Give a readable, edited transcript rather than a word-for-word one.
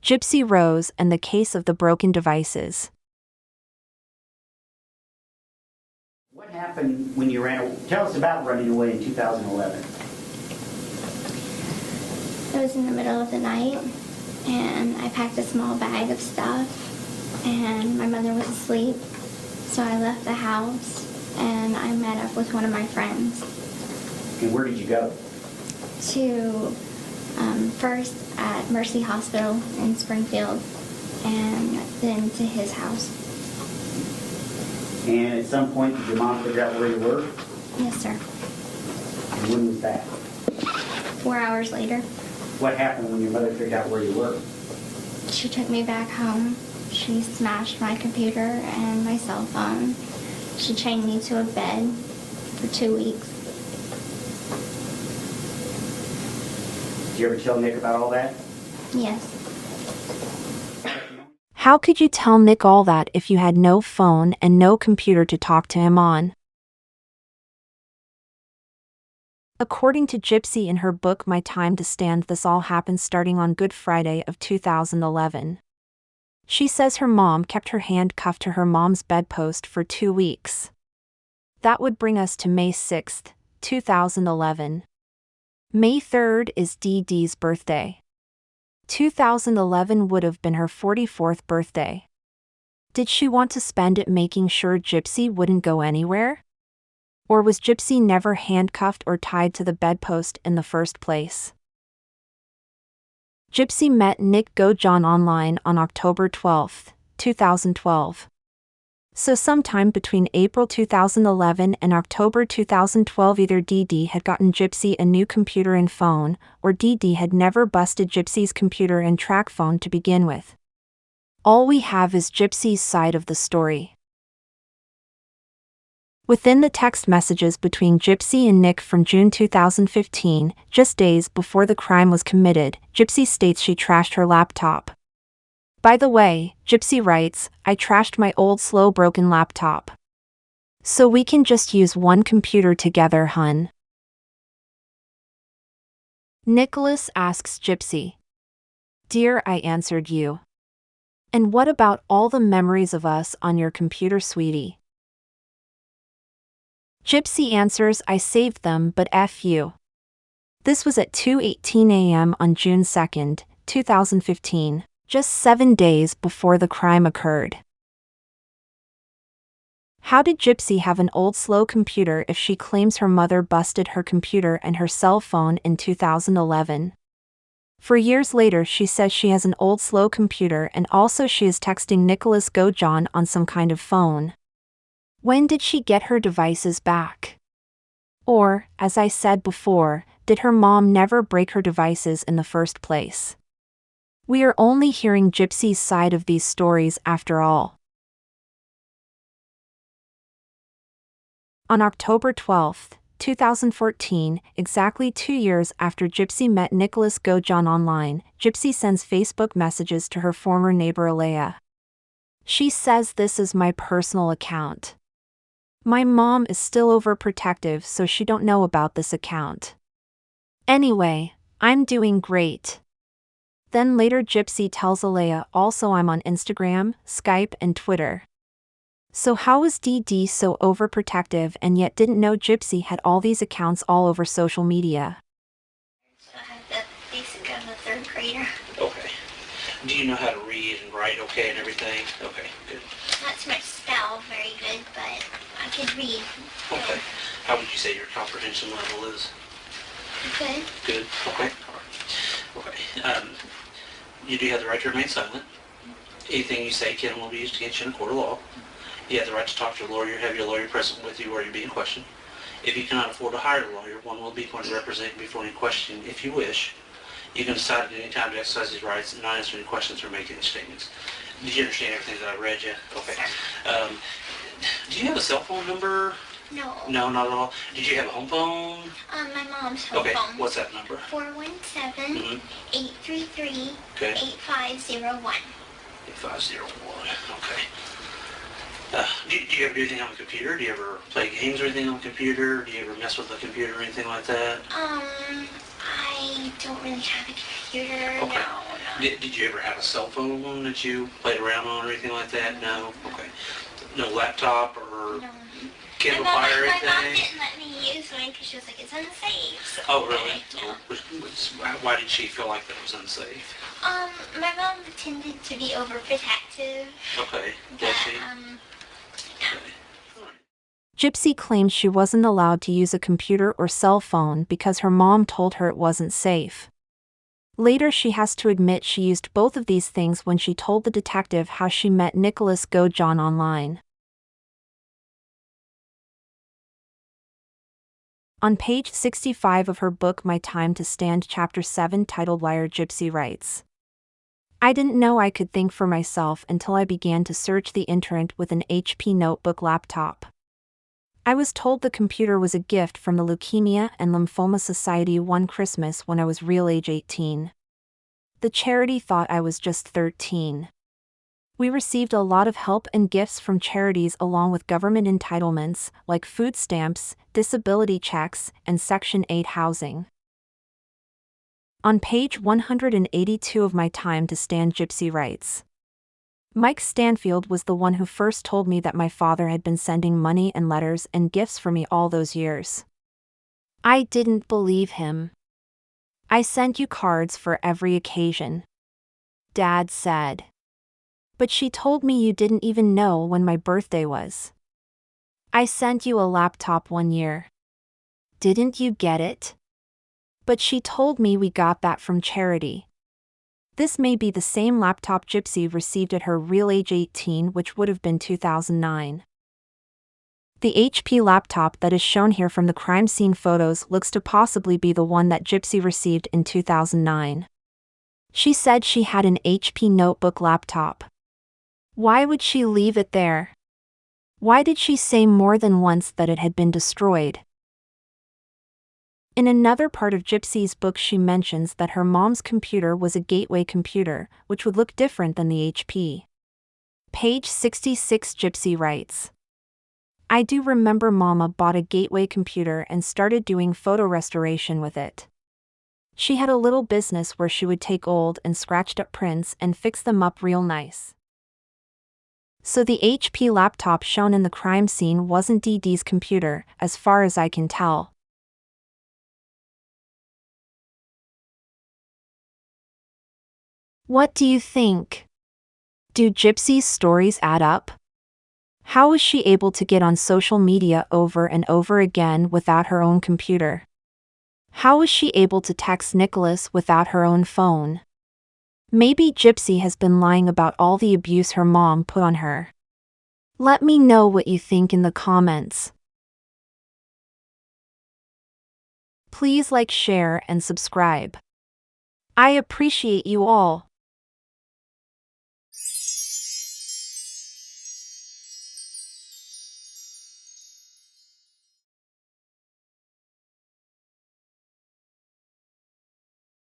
Gypsy Rose and the Case of the Broken Devices. What happened when you tell us about running away in 2011. It was in the middle of the night, and I packed a small bag of stuff, and my mother was asleep, so I left the house, and I met up with one of my friends. And where did you go? To first at Mercy Hospital in Springfield, and then to his house. And at some point, did your mom figure out where you were? Yes, sir. And when was that? 4 hours later. What happened when your mother figured out where you were? She took me back home. She smashed my computer and my cell phone. She chained me to a bed for 2 weeks. Did you ever tell Nick about all that? Yes. How could you tell Nick all that if you had no phone and no computer to talk to him on? According to Gypsy in her book My Time to Stand, this all happened starting on Good Friday of 2011. She says her mom kept her handcuffed to her mom's bedpost for 2 weeks. That would bring us to May 6, 2011. May 3rd is Dee Dee's birthday. 2011 would have been her 44th birthday. Did she want to spend it making sure Gypsy wouldn't go anywhere? Or was Gypsy never handcuffed or tied to the bedpost in the first place? Gypsy met Nick Gojon online on October 12, 2012. So sometime between April 2011 and October 2012, either Dee Dee had gotten Gypsy a new computer and phone, or Dee Dee had never busted Gypsy's computer and track phone to begin with. All we have is Gypsy's side of the story. Within the text messages between Gypsy and Nick from June 2015, just days before the crime was committed, Gypsy states she trashed her laptop. By the way, Gypsy writes, "I trashed my old slow broken laptop. So we can just use one computer together, hun." Nicholas asks Gypsy, "Dear, I answered you. And what about all the memories of us on your computer, sweetie?" Gypsy answers, "I saved them, but F you." This was at 2:18 a.m. on June 2, 2015, just 7 days before the crime occurred. How did Gypsy have an old slow computer if she claims her mother busted her computer and her cell phone in 2011? For years later, she says she has an old slow computer and also she is texting Nicholas Gojon on some kind of phone. When did she get her devices back? Or, as I said before, did her mom never break her devices in the first place? We are only hearing Gypsy's side of these stories after all. On October 12, 2014, exactly 2 years after Gypsy met Nicholas Gojon online, Gypsy sends Facebook messages to her former neighbor Alea. She says, "This is my personal account. My mom is still overprotective, so she don't know about this account. Anyway, I'm doing great." Then later Gypsy tells Alea, "Also I'm on Instagram, Skype and Twitter." So how was Dee Dee so overprotective and yet didn't know Gypsy had all these accounts all over social media? So I have the basic of a third grader. Okay. Do you know how to read and write okay and everything? Okay, good. Not so much spell very good, but I could read. Okay. How would you say your comprehension level is? Good. Good. Okay. All right. Okay. You do have the right to remain silent. Anything you say can and will be used against you in a court of law. You have the right to talk to a lawyer, have your lawyer present with you or you're being questioned. If you cannot afford to hire a lawyer, one will be going to represent you before any question if you wish. You can decide at any time to exercise these rights and not answer any questions or make any statements. Did you understand everything that I read you? Okay. Do you have a cell phone number? No. No, not at all. Did you have a home phone? My mom's home Okay, phone. what's that number? 417-833-8501. Okay. 8501, okay. Do you ever do anything on the computer? Do you ever play games or anything on the computer? Do you ever mess with the computer or anything like that? I don't really have a computer. Okay. No. Did you ever have a cell phone that you played around on or anything like that? No? Okay. No laptop or No. cable My mom, fire or my mom anything? didn't let me use mine because she was like, it's unsafe. So, Oh, really? yeah. Why did she feel like that was unsafe? My mom tended to be overprotective. Okay. But, Does she? yeah. Okay. Gypsy claimed she wasn't allowed to use a computer or cell phone because her mom told her it wasn't safe. Later, she has to admit she used both of these things when she told the detective how she met Nicholas Gojon online. On page 65 of her book My Time to Stand, Chapter 7, titled Liar, Gypsy writes, I didn't know I could think for myself until I began to search the internet with an HP notebook laptop. I was told the computer was a gift from the Leukemia and Lymphoma Society one Christmas when I was real age 18. The charity thought I was just 13. We received a lot of help and gifts from charities along with government entitlements like food stamps, disability checks, and Section 8 housing. On page 182 of My Time to Stand, Gypsy writes, Mike Stanfield was the one who first told me that my father had been sending money and letters and gifts for me all those years. I didn't believe him. I sent you cards for every occasion, Dad said. But she told me you didn't even know when my birthday was. I sent you a laptop one year. Didn't you get it? But she told me we got that from charity. This may be the same laptop Gypsy received at her real age 18, which would have been 2009. The HP laptop that is shown here from the crime scene photos looks to possibly be the one that Gypsy received in 2009. She said she had an HP notebook laptop. Why would she leave it there? Why did she say more than once that it had been destroyed? In another part of Gypsy's book, she mentions that her mom's computer was a gateway computer, which would look different than the HP. Page 66, Gypsy writes, I do remember Mama bought a gateway computer and started doing photo restoration with it. She had a little business where she would take old and scratched up prints and fix them up real nice. So the HP laptop shown in the crime scene wasn't Dee Dee's computer, as far as I can tell. What do you think? Do Gypsy's stories add up? How was she able to get on social media over and over again without her own computer? How was she able to text Nicholas without her own phone? Maybe Gypsy has been lying about all the abuse her mom put on her. Let me know what you think in the comments. Please like, share, and subscribe. I appreciate you all.